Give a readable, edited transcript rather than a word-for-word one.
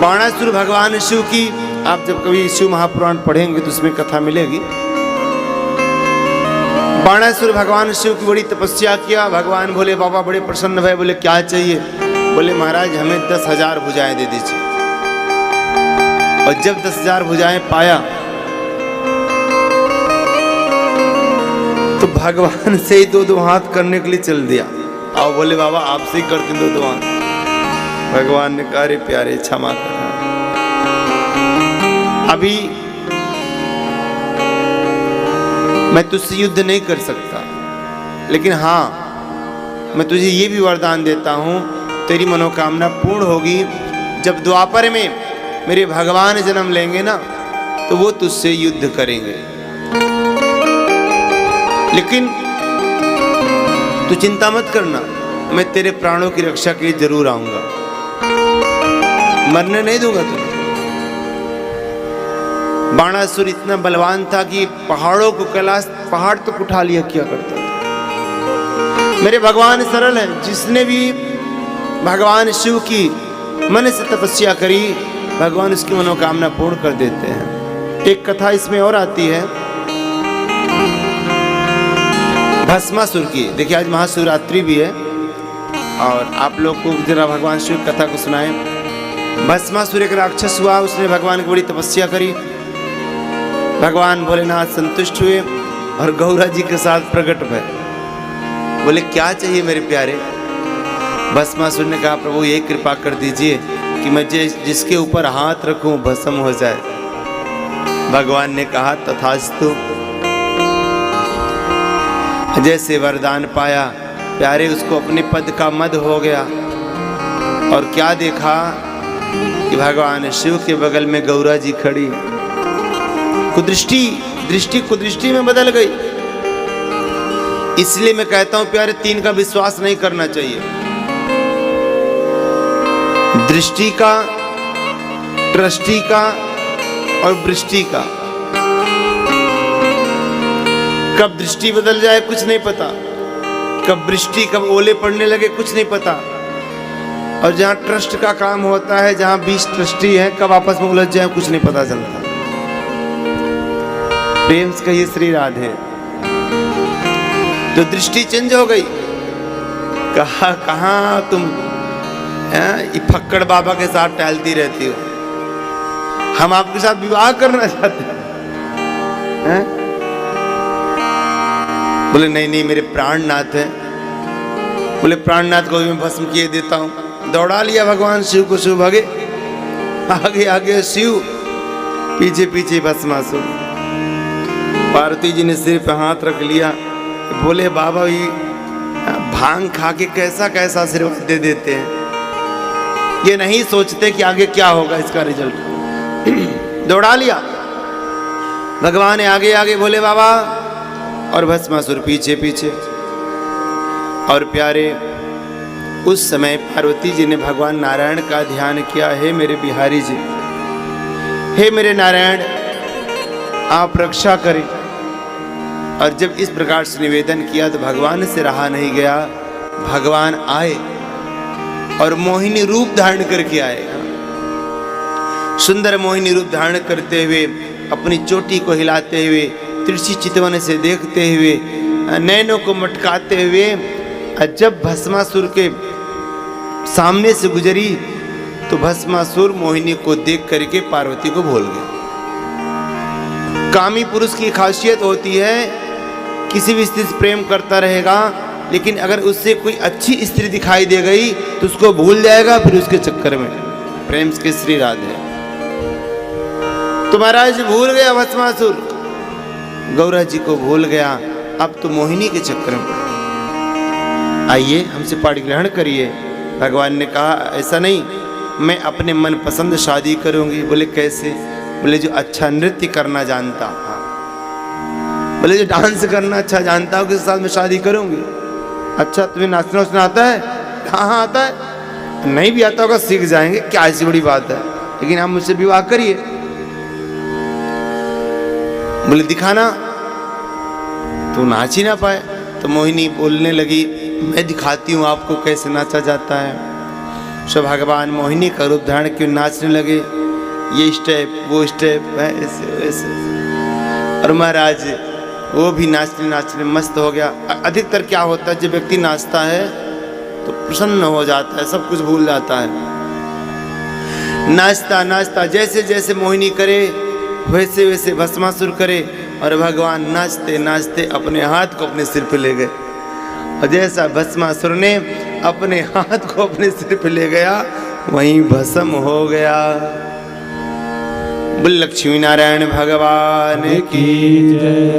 बाणासुर भगवान शिव की, आप जब कभी शिव महापुराण पढ़ेंगे तो उसमें कथा मिलेगी। बाणासुर भगवान शिव की बड़ी तपस्या किया। भगवान भोले बाबा बड़े प्रसन्न भय, बोले क्या चाहिए? बोले महाराज हमें 10,000 भुजाएं दे दीजिए। और जब 10,000 भुजाएं पाया तो भगवान से ही 2-2 हाथ करने के लिए चल दिया। आओ बोले बाबा आपसे ही करते 2-2 हाथ। भगवान ने कहा रे प्यारे क्षमा कर, अभी मैं तुझसे युद्ध नहीं कर सकता, लेकिन हाँ मैं तुझे ये भी वरदान देता हूं, तेरी मनोकामना पूर्ण होगी। जब द्वापर में मेरे भगवान जन्म लेंगे ना तो वो तुझसे युद्ध करेंगे, लेकिन तू चिंता मत करना, मैं तेरे प्राणों की रक्षा के लिए जरूर आऊंगा, मरने नहीं दूंगा तुझे। बाणासुर इतना बलवान था कि पहाड़ों को, कैलाश पहाड़ तक उठा लिया किया करता था। मेरे भगवान सरल हैं, जिसने भी भगवान शिव की मन से तपस्या करी भगवान उसकी मनोकामना पूर्ण कर देते हैं। एक कथा इसमें और आती है भस्मासुर की। देखिए आज महाशिवरात्रि भी है और आप लोग को जरा भगवान शिव कथा को सुनाएं। भस्मासुर एक राक्षस हुआ, उसने भगवान की बड़ी तपस्या करी। भगवान भोलेनाथ संतुष्ट हुए और गौरा जी के साथ प्रकट भय। बोले क्या चाहिए मेरे प्यारे? भस्मासुर ने कहा प्रभु ये कृपा कर दीजिए कि मैं जिसके ऊपर हाथ रखूं भस्म हो जाए। भगवान ने कहा तथास्तु। जैसे वरदान पाया प्यारे उसको अपने पद का मद हो गया और क्या देखा कि भगवान शिव के बगल में गौरा जी खड़ी। कुदृष्टि में बदल गई। इसलिए मैं कहता हूं प्यारे 3 का विश्वास नहीं करना चाहिए, दृष्टि का, दृष्टि का और वृष्टि का। कब दृष्टि बदल जाए कुछ नहीं पता, कब वृष्टि, कब ओले पड़ने लगे कुछ नहीं पता। और जहां ट्रस्ट का काम होता है, जहां 20 ट्रस्टी है, कब आपस में उलझ जाए कुछ नहीं पता चलता। प्रेम से कहिए श्री राधे। तो दृष्टि चेंज हो गई। कहा कहां तुम फक्कड़ बाबा के साथ टहलती रहती हो, हम आपके साथ विवाह करना चाहते हैं। बोले नहीं नहीं मेरे प्राणनाथ हैं। बोले प्राणनाथ को भी मैं भस्म किए देता हूं। दौड़ा लिया भगवान शिव को। शिव भागे, आगे आगे शिव, पीछे पीछे भस्मासुर। पार्वती जी ने सिर पे हाथ रख लिया। बोले बाबा ये भांग खा के कैसा कैसा आशीर्वाद दे देते हैं, ये नहीं सोचते कि आगे क्या होगा इसका रिजल्ट। दौड़ा लिया भगवान आगे आगे भोले बाबा और भस्मासुर पीछे पीछे। और प्यारे उस समय पार्वती जी ने भगवान नारायण का ध्यान किया। हे मेरे बिहारी जी, हे मेरे नारायण आप रक्षा करें। और जब इस प्रकार से निवेदन किया तो भगवान से रहा नहीं गया। भगवान आए और मोहिनी रूप धारण करके आए। सुंदर मोहिनी रूप धारण करते हुए, अपनी चोटी को हिलाते हुए, तिरछी चितवन से देखते हुए, नैनों को मटकाते हुए, जब भस्मासुर के सामने से गुजरी तो भस्मासुर मोहिनी को देख करके पार्वती को भूल गया। कामी पुरुष की खासियत होती है किसी भी स्त्री से प्रेम करता रहेगा, लेकिन अगर उससे कोई अच्छी स्त्री दिखाई दे गई तो उसको भूल जाएगा, फिर उसके चक्कर में। प्रेम के श्री राधे। तो महाराज भूल गया भस्मासुर, गौरा जी को भूल गया, अब तो मोहिनी के चक्कर में। आइए हमसे पाणी ग्रहण करिए। भगवान ने कहा ऐसा नहीं, मैं अपने मन पसंद शादी करूंगी। बोले कैसे? बोले जो अच्छा नृत्य करना जानता, बोले जो डांस करना अच्छा जानता हो, किस साथ में शादी करूंगी। अच्छा तुम्हें नाचना उचना आता है? हाँ आता है। नहीं भी आता होगा सीख जाएंगे, क्या ऐसी बड़ी बात है, लेकिन आप मुझसे विवाह करिए। बोले दिखाना। तो नाच ही ना पाए। तो मोहिनी बोलने लगी मैं दिखाती हूँ आपको कैसे नाचा जाता है। सो भगवान मोहिनी का रूप धारण क्यों नाचने लगे, ये स्टेप वो स्टेप ऐसे वैसे। और महाराज वो भी नाचने नाचने मस्त हो गया। अधिकतर क्या होता है, जब व्यक्ति नाचता है तो प्रसन्न हो जाता है, सब कुछ भूल जाता है। नाचता नाचता जैसे जैसे मोहिनी करे वैसे वैसे भस्मासुर करे, और भगवान नाचते नाचते अपने हाथ को अपने सिर पे ले गए। और जैसा भस्मासुर ने अपने हाथ को अपने सिर पे ले गया, वहीं भस्म हो गया। बोल लक्ष्मी नारायण भगवान की जय।